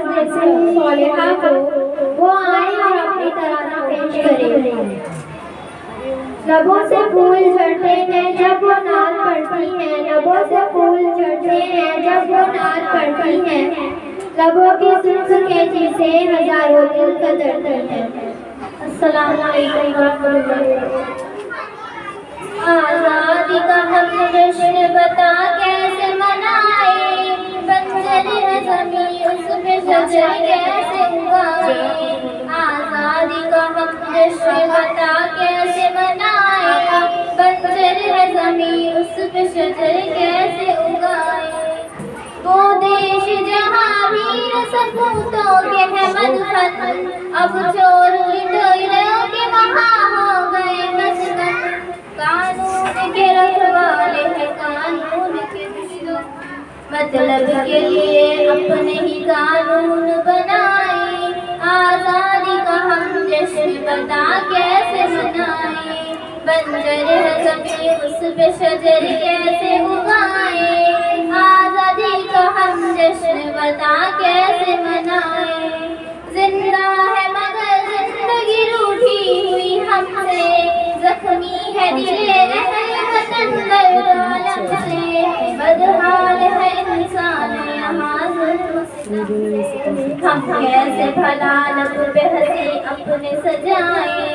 जैसे सौलेहा को वो आए और अपनी तराना पेश करे। लबों से फूल झड़ते हैं जब वो नाद पड़ती है, लबों से फूल झड़ते हैं जब वो नाद पड़ती है, लबों की सुर्खी से हजारों दिल कतरते हैं। अस्सलाम वालेकुम रहमतुल्लाहि व बरकातहू। आज़ादी का हम जश्न बता कैसे मनाए, बंजर है ज़मीं उस पे शजर कैसे उगाए। आज़ादी का हम जश्न बता कैसे मनाए, बंजर है ज़मीं उस पे शजर कैसे उगाए। वो देश जहाँ वीर सपूतों के है मदफन, अब चोर लुटेरों के वहाँ हो गए मस्कन। कानून के रखवाले हैं कानून के दुश्मन, मतलब के लिए अपने ही कानून बनाए। आज़ादी का हम जश्न बता कैसे मनाए, बंजर है ज़मीं उस पे शजर कैसे उगाए। आज़ादी का हम जश्न बता कैसे मनाए। जिंदा है मगर जिंदगी रूठी हुई हमसे, जख्मी है दिले अहले वतन दर आलम से, बदहाल है इंसान यहाँ जुल्म से। हम कैसे भला लब पे हंसी अपने सजाए,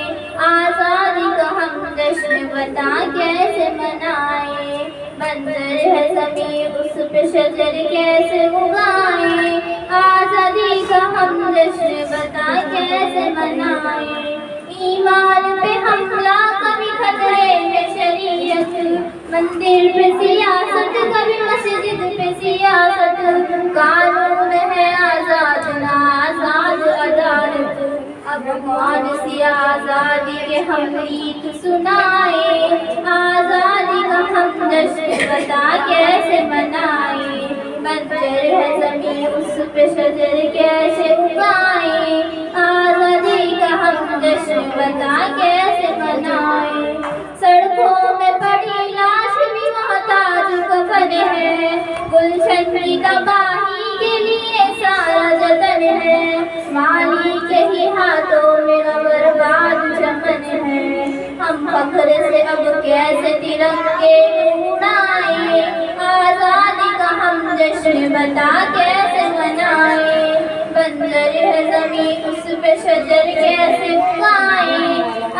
आज़ादी का हम जश्न बता कैसे मनाए। बंजर है ज़मीं उस पे शजर कैसे उगाए, आज़ादी का हम जश्न बता कैसे मनाए। ईमान पे हमला कभी खतरे में शरीयत, मंदिर पे सियासत कभी मस्जिद पे सियासत, कानून है आज़ाद ना आज़ाद अदालत। अब कौन सी आज़ादी के हम गीत सुनाए, आज़ादी का हम जश्न बता कैसे मनाए। बंजर है ज़मीं उस पे शजर कैसे उगाए, आज़ादी का हम जश्न बता कैसे मनाए। सड़कों में पड़ी लाश भी मोहताज कफन है, गुलशन की तबाही के लिए सारा जतन है, माली के ही हाथों में बर्बाद चमन है। हम फख्र से अब कैसे तिरंगे उड़ाए, आज़ादी का हम जश्न बता कैसे मनाए। बंजर है ज़मीं उस पे शजर कैसे उगाए,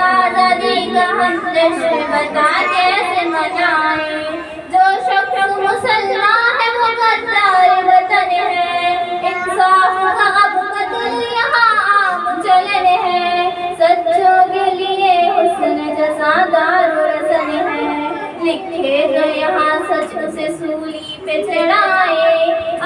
आज़ादी का हम जश्न बता कैसे मनाए। जो शख्स मुसलमान है वो गद्दार वतन है, इंसाफ का अब कत्ल यहाँ आम चलन है, सच्चों के लिए हुस्न जज़ादार रसन है। लिखे तो यहाँ सच से सूली पे चढ़ाए,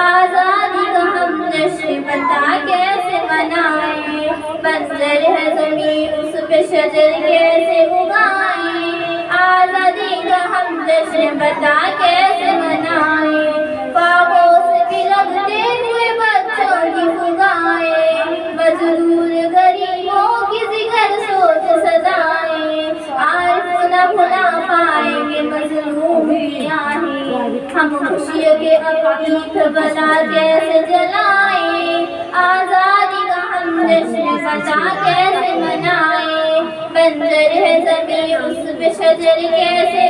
आज़ादी का हम जश्न बता कैसे मनाए। बंजर है ज़मीं उस पे शजर कैसे उगाए, आज़ादी का हम जश्न बता कैसे मनाए। पापों से भी लगते हुए बच्चों की फुगाए, मजदूर गरीबों की जिगर सोच सजाए, आरिफ न भुला पाएंगे मजलूम की आहें। हम खुशियों के अब दीप बना कैसे जलाए, आज़ादी का हम जश्न बता कैसे मनाए। बंजर है ज़मीं उस पे शजर कैसे